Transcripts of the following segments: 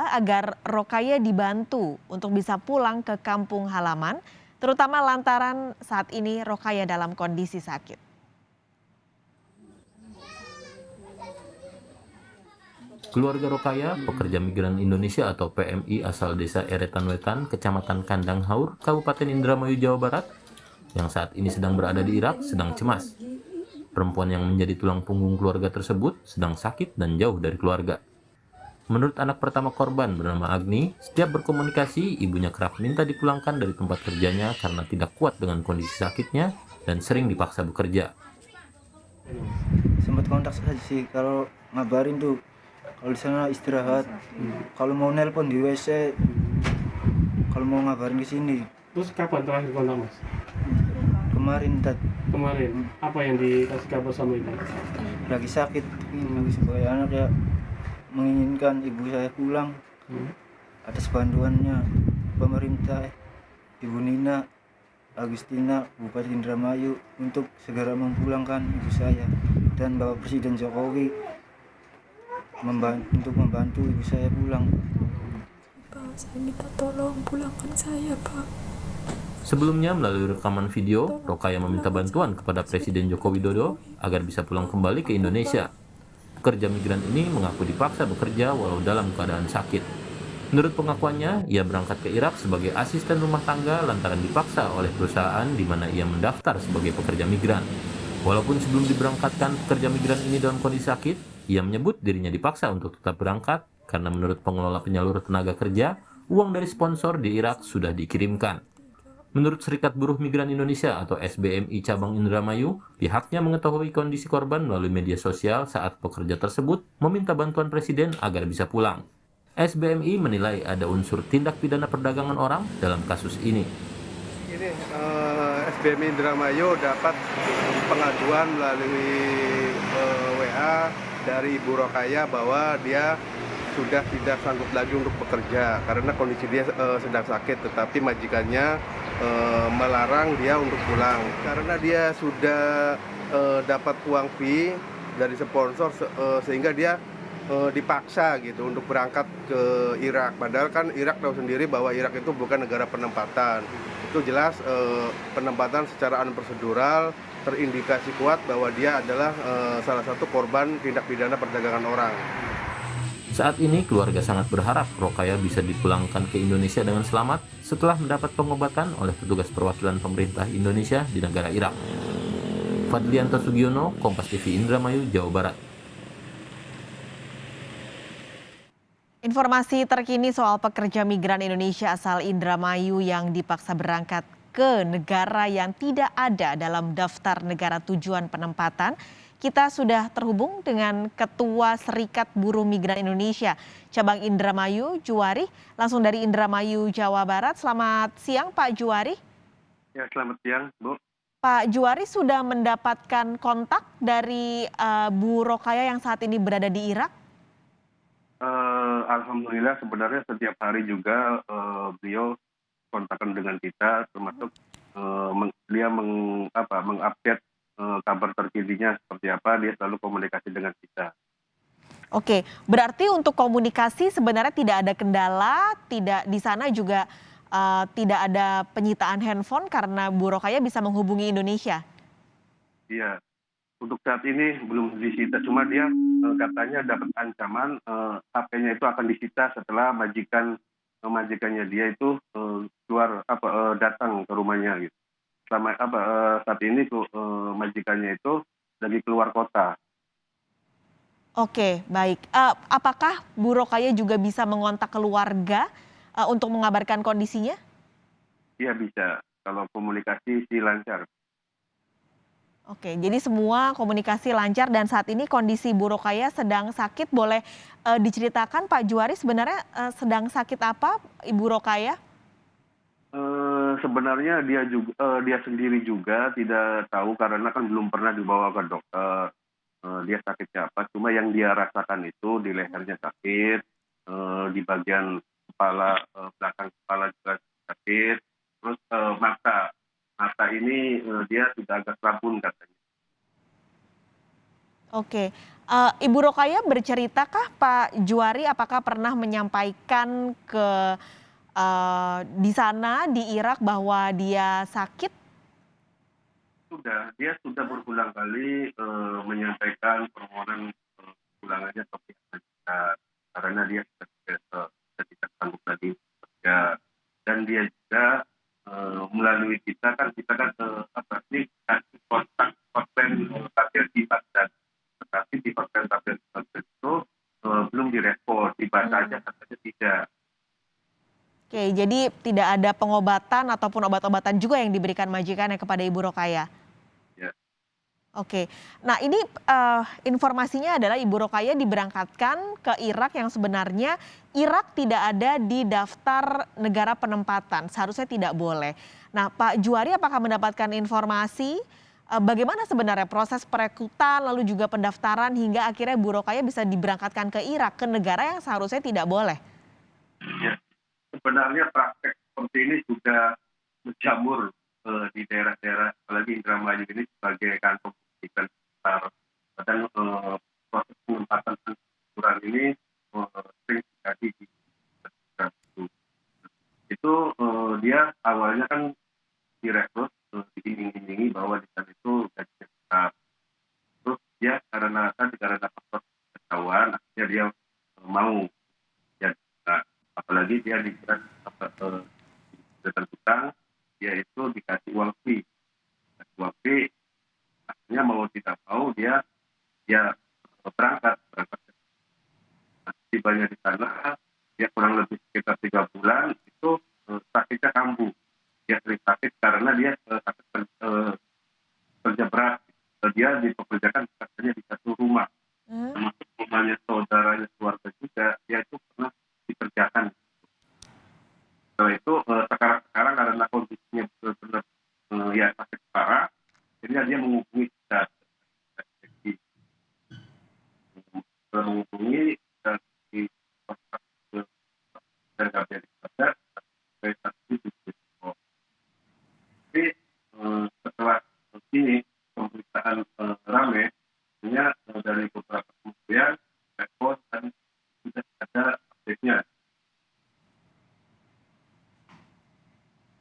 berdoa agar Rokaya dibantu untuk bisa pulang ke kampung halaman, terutama lantaran saat ini Rokaya dalam kondisi sakit. Keluarga Rokaya, pekerja migran Indonesia atau PMI asal desa Eretan Wetan, Kecamatan Kandang Haur, Kabupaten Indramayu, Jawa Barat, yang saat ini sedang berada di Irak, sedang cemas. Perempuan yang menjadi tulang punggung keluarga tersebut sedang sakit dan jauh dari keluarga. Menurut anak pertama korban bernama Agni, setiap berkomunikasi, ibunya kerap minta dipulangkan dari tempat kerjanya karena tidak kuat dengan kondisi sakitnya dan sering dipaksa bekerja. Sempat kontak saja sih, kalau ngabarin tuh kalau di sana istirahat, kalau mau nelpon di WC, kalau mau ngabarin ke sini. Terus kapan terakhir kontak Mas? Kemarin Kemarin. Apa yang dikasih kabar sama ibu? lagi sakit, lagi sebagai anak ya menginginkan ibu saya pulang atas bantuannya pemerintah, Ibu Nina Agustina Bupati Indramayu untuk segera memulangkan ibu saya, dan Bapak Presiden Jokowi untuk membantu ibu saya pulang. Pak, saya minta tolong pulangkan saya, Pak. Sebelumnya, melalui rekaman video, Rokaya meminta bantuan kepada Presiden Joko Widodo agar bisa pulang kembali ke Indonesia. Pekerja migran ini mengaku dipaksa bekerja walau dalam keadaan sakit. Menurut pengakuannya, ia berangkat ke Irak sebagai asisten rumah tangga lantaran dipaksa oleh perusahaan di mana ia mendaftar sebagai pekerja migran. Walaupun sebelum diberangkatkan pekerja migran ini dalam kondisi sakit, ia menyebut dirinya dipaksa untuk tetap berangkat karena menurut pengelola penyalur tenaga kerja, uang dari sponsor di Irak sudah dikirimkan. Menurut Serikat Buruh Migran Indonesia atau SBMI Cabang Indramayu, pihaknya mengetahui kondisi korban melalui media sosial saat pekerja tersebut meminta bantuan Presiden agar bisa pulang. SBMI menilai ada unsur tindak pidana perdagangan orang dalam kasus ini. Ini SBMI Indramayu dapat pengaduan melalui WA dari Ibu Rokaya bahwa dia sudah tidak sanggup lagi untuk bekerja karena kondisi dia sedang sakit, tetapi majikannya melarang dia untuk pulang karena dia sudah dapat uang fee dari sponsor sehingga dia dipaksa gitu untuk berangkat ke Irak. Padahal kan Irak tahu sendiri bahwa Irak itu bukan negara penempatan. Itu jelas penempatan secara unprosedural, terindikasi kuat bahwa dia adalah salah satu korban tindak pidana perdagangan orang. Saat ini keluarga sangat berharap Rokaya bisa dipulangkan ke Indonesia dengan selamat setelah mendapat pengobatan oleh petugas perwakilan pemerintah Indonesia di negara Irak. Fadlianto Sugiono, Kompas TV Indramayu, Jawa Barat. Informasi terkini soal pekerja migran Indonesia asal Indramayu yang dipaksa berangkat ke negara yang tidak ada dalam daftar negara tujuan penempatan. Kita sudah terhubung dengan Ketua Serikat Buruh Migran Indonesia, Cabang Indramayu, Juwari, langsung dari Indramayu, Jawa Barat. Selamat siang, Pak Juwari. Ya, selamat siang, Bu. Pak Juwari sudah mendapatkan kontak dari Bu Rokaya yang saat ini berada di Irak? Alhamdulillah sebenarnya setiap hari juga beliau kontakkan dengan kita, termasuk dia mengupdate kabar terkininya seperti apa, dia selalu komunikasi dengan kita. Oke, berarti untuk komunikasi sebenarnya tidak ada kendala, tidak di sana juga tidak ada penyitaan handphone karena Bu Rokaya bisa menghubungi Indonesia. Iya, untuk saat ini belum disita, cuma dia katanya dapat ancaman HP-nya itu akan disita setelah majikannya dia itu datang ke rumahnya gitu. Saat ini majikannya itu lagi keluar kota. Oke, baik. Apakah Bu Rokaya juga bisa mengontak keluarga untuk mengabarkan kondisinya? Iya bisa, kalau komunikasi sih lancar. Oke, jadi semua komunikasi lancar dan saat ini kondisi Bu Rokaya sedang sakit. Boleh diceritakan Pak Juwari sebenarnya sedang sakit apa Ibu Rokaya? Sebenarnya dia sendiri juga tidak tahu karena kan belum pernah dibawa ke dokter. Dia sakitnya apa, cuma yang dia rasakan itu di lehernya sakit, di bagian kepala, belakang kepala juga sakit, terus mata ini dia sudah agak rabun katanya. Oke, Ibu Rokaya berceritakah Pak Juari apakah pernah menyampaikan ke, di sana di Irak bahwa dia sakit? Dia sudah berulang kali, menyampaikan permohonan, pulangannya ke pihak majikan, karena dia sudah tidak sanggup lagi bekerja. Dan dia juga, melalui kita kan, kasih kontak hotline, KBRI Baghdad. Tetapi di hotline KBRI Baghdad itu, belum direspon, dibaca aja katanya tidak. Oke, jadi tidak ada pengobatan ataupun obat-obatan juga yang diberikan majikannya kepada Ibu Rokaya? Ya. Oke. Nah ini, informasinya adalah Ibu Rokaya diberangkatkan ke Irak yang sebenarnya Irak tidak ada di daftar negara penempatan, seharusnya tidak boleh. Nah Pak Juari apakah mendapatkan informasi, bagaimana sebenarnya proses perekrutan lalu juga pendaftaran hingga akhirnya Ibu Rokaya bisa diberangkatkan ke Irak, ke negara yang seharusnya tidak boleh? Ya, sebenarnya praktek seperti ini sudah menjamur, di daerah-daerah, apalagi Indramayu ini sebagai kantong pendidikan besar. Dan proses penempatan pengangguran ini sering terjadi di daerah itu. Itu dia awalnya kan direkrut, diiming-imingi bahwa di sana itu gajinya besar. Terus dia karena faktor ketahuan, akhirnya dia mau. Ya, nah, apalagi dia diberikan utang, dia itu dikasih uang fee. Uang fee, akhirnya mau tidak mau dia berangkat. Nah, tibanya di sana, dia kurang lebih sekitar 3 bulan itu sakitnya kambuh. Dia sering sakit karena dia sakit kerja berat. Dia dipekerjakan katanya di satu rumah. Termasuk rumahnya saudaranya, keluarga juga, dia itu pernah dikerjakan. Setelah itu sekarang karena kondisinya benar-benar ya sakit parah, akhirnya dia menghubungi kita, dari kontak dan KBRI Baghdad, sampai saat ini belum. Tapi setelah ini pemberitaan rame, akhirnya dari beberapa kementerian respon dan sudah ada update-nya.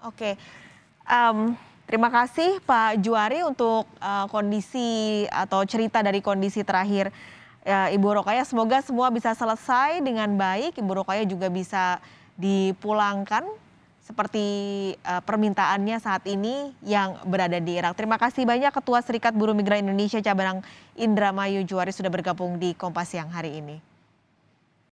Oke, terima kasih Pak Juari untuk kondisi atau cerita dari kondisi terakhir Ibu Rokaya. Semoga semua bisa selesai dengan baik, Ibu Rokaya juga bisa dipulangkan seperti permintaannya saat ini yang berada di Irak. Terima kasih banyak Ketua Serikat Buruh Migran Indonesia Cabang Indramayu Juari sudah bergabung di Kompas Siang hari ini.